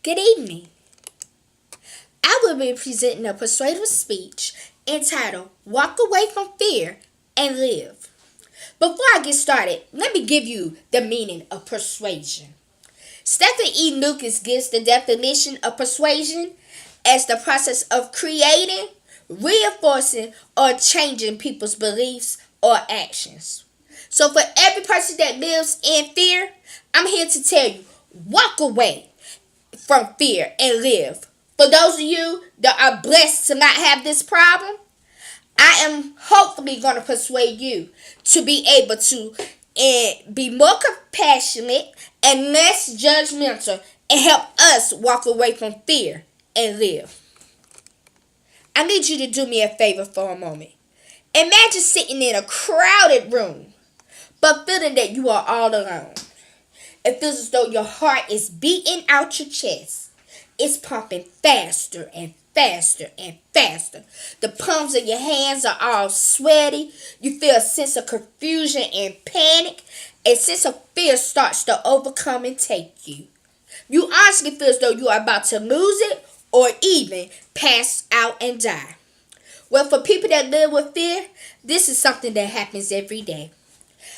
Good evening. I will be presenting a persuasive speech entitled Walk Away from Fear and Live. Before I get started, let me give you the meaning of persuasion. Stephen E. Lucas gives the definition of persuasion as the process of creating, reinforcing, or changing people's beliefs or actions. So, for every person that lives in fear, I'm here to tell you walk away from fear and live. For those of you that are blessed to not have this problem, I am hopefully going to persuade you to be able to be more compassionate and less judgmental and help us walk away from fear and live. I need you to do me a favor for a moment. Imagine sitting in a crowded room, but feeling that you are all alone. It feels as though your heart is beating out your chest. It's pumping faster and faster and faster. The palms of your hands are all sweaty. You feel a sense of confusion and panic. A sense of fear starts to overcome and take you. You honestly feel as though you are about to lose it or even pass out and die. Well, for people that live with fear, this is something that happens every day.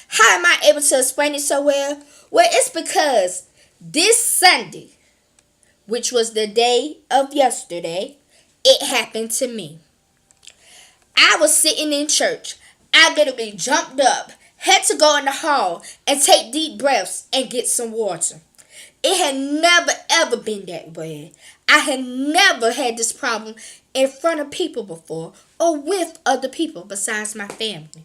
How am I able to explain it so well? Well, it's because this Sunday, which was the day of yesterday, it happened to me. I was sitting in church. I literally jumped up, had to go in the hall and take deep breaths and get some water. It had never ever been that way. I had never had this problem in front of people before or with other people besides my family.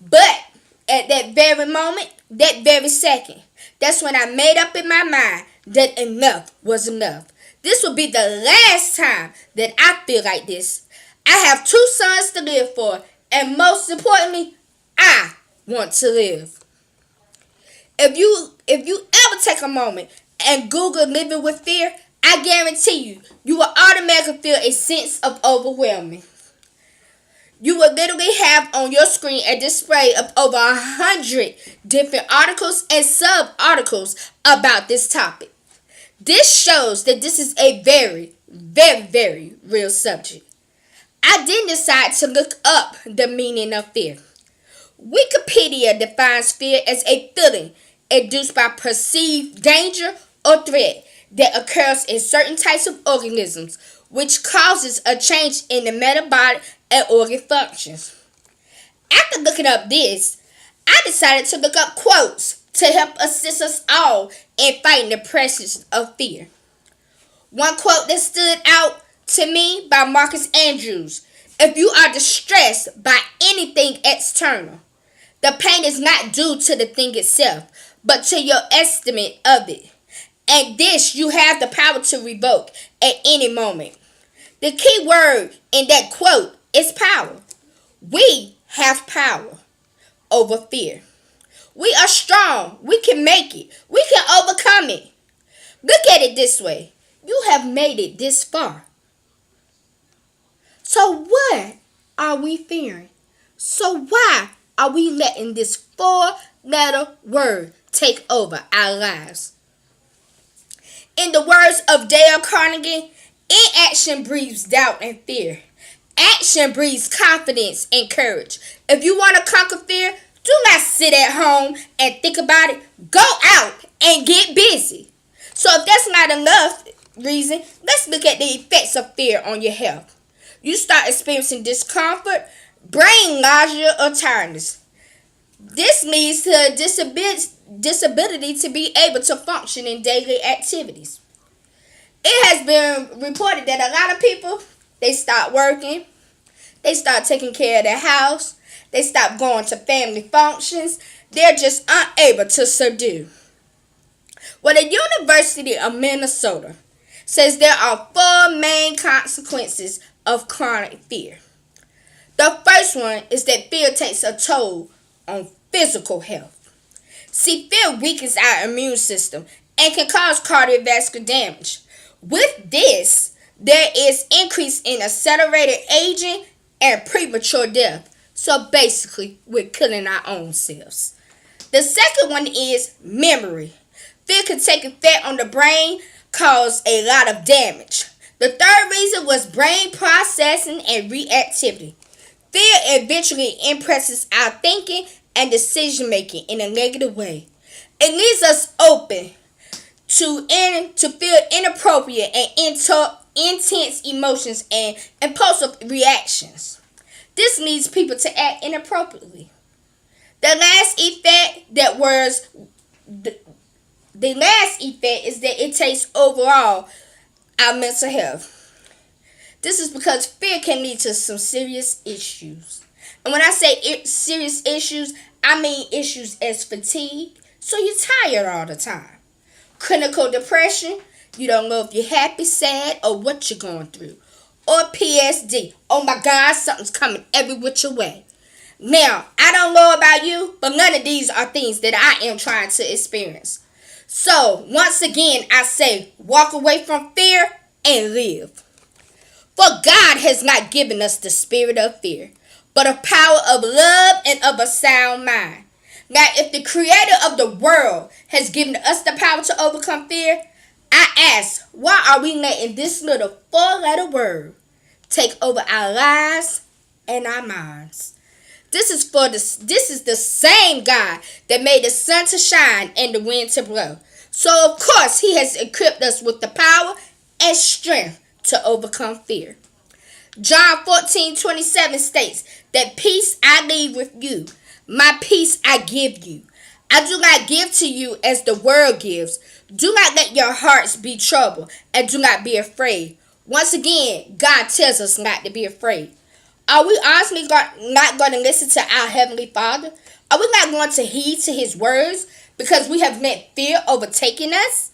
But at that very moment, that very second, that's when I made up in my mind that enough was enough. This will be the last time that I feel like this. I have 2 sons to live for, and most importantly, I want to live. If you ever take a moment and Google living with fear, I guarantee you will automatically feel a sense of overwhelming. You will literally have on your screen a display of over 100 different articles and sub-articles about this topic. This shows that this is a very, very, very real subject. I then decided to look up the meaning of fear. Wikipedia defines fear as a feeling induced by perceived danger or threat that occurs in certain types of organisms, which causes a change in the metabolic and organ functions. After looking up this, I decided to look up quotes to help assist us all in fighting the pressures of fear. One quote that stood out to me by Marcus Andrews: if you are distressed by anything external, the pain is not due to the thing itself, but to your estimate of it. And this you have the power to revoke at any moment. The key word in that quote is power. We have power over fear. We are strong. We can make it. We can overcome it. Look at it this way. You have made it this far. So what are we fearing? So why are we letting this 4-letter word take over our lives? In the words of Dale Carnegie, inaction breeds doubt and fear. Action breeds confidence and courage. If you want to conquer fear, do not sit at home and think about it. Go out and get busy. So if that's not enough reason, let's look at the effects of fear on your health. You start experiencing discomfort, brain nausea, or tiredness. This leads to a disability to be able to function in daily activities. It has been reported that a lot of people, they start working, they start taking care of their house, they stop going to family functions, they're just unable to subdue. Well, the University of Minnesota says there are 4 main consequences of chronic fear. The first one is that fear takes a toll on physical health. See, fear weakens our immune system and can cause cardiovascular damage. With this, there is increase in accelerated aging and premature death. So basically, we're killing our own selves. The second one is memory. Fear can take effect on the brain caused a lot of damage. The third reason was brain processing and reactivity. Fear eventually impresses our thinking and decision making in a negative way. It leaves us open to feel inappropriate and intense emotions and impulsive reactions. This leads people to act inappropriately. The last effect that was the last effect is that it takes overall our mental health. This is because fear can lead to some serious issues. And when I say serious issues, I mean issues as fatigue, so you're tired all the time. Clinical depression, you don't know if you're happy, sad, or what you're going through. Or PSD, oh my God, something's coming every which way. Now, I don't know about you, but none of these are things that I am trying to experience. So, once again, I say, walk away from fear and live. For God has not given us the spirit of fear, but a power of love and of a sound mind. Now, if the creator of the world has given us the power to overcome fear, I ask, why are we letting this little four-letter word take over our lives and our minds? This is the same God that made the sun to shine and the wind to blow. So of course he has equipped us with the power and strength to overcome fear. John 14:27 states that peace I leave with you, my peace I give you. I do not give to you as the world gives. Do not let your hearts be troubled and do not be afraid. Once again, God tells us not to be afraid. Are we honestly not going to listen to our Heavenly Father? Are we not going to heed to His words because we have let fear overtaking us?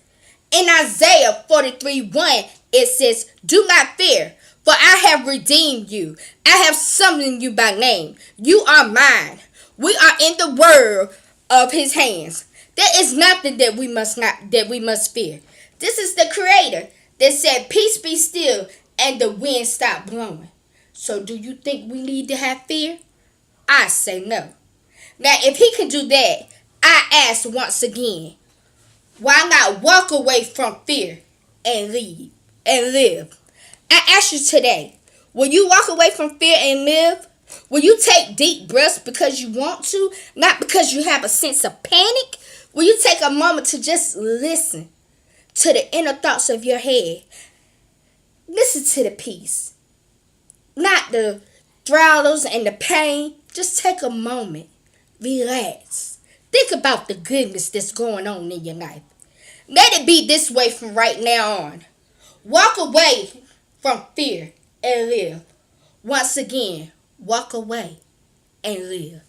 In Isaiah 43:1, it says, do not fear, for I have redeemed you. I have summoned you by name. You are mine. We are in the word of His hands. There is nothing that we must fear. This is the Creator that said, peace be still, and the wind stopped blowing. So do you think we need to have fear? I say no. Now, if He can do that, I ask once again, why not walk away from fear and live? I ask you today, will you walk away from fear and live? Will you take deep breaths because you want to, not because you have a sense of panic? Will you take a moment to just listen to the inner thoughts of your head? Listen to the peace, not the thrills and the pain. Just take a moment, relax. Think about the goodness that's going on in your life. Let it be this way from right now on. Walk away from fear and live. Once again, walk away and live.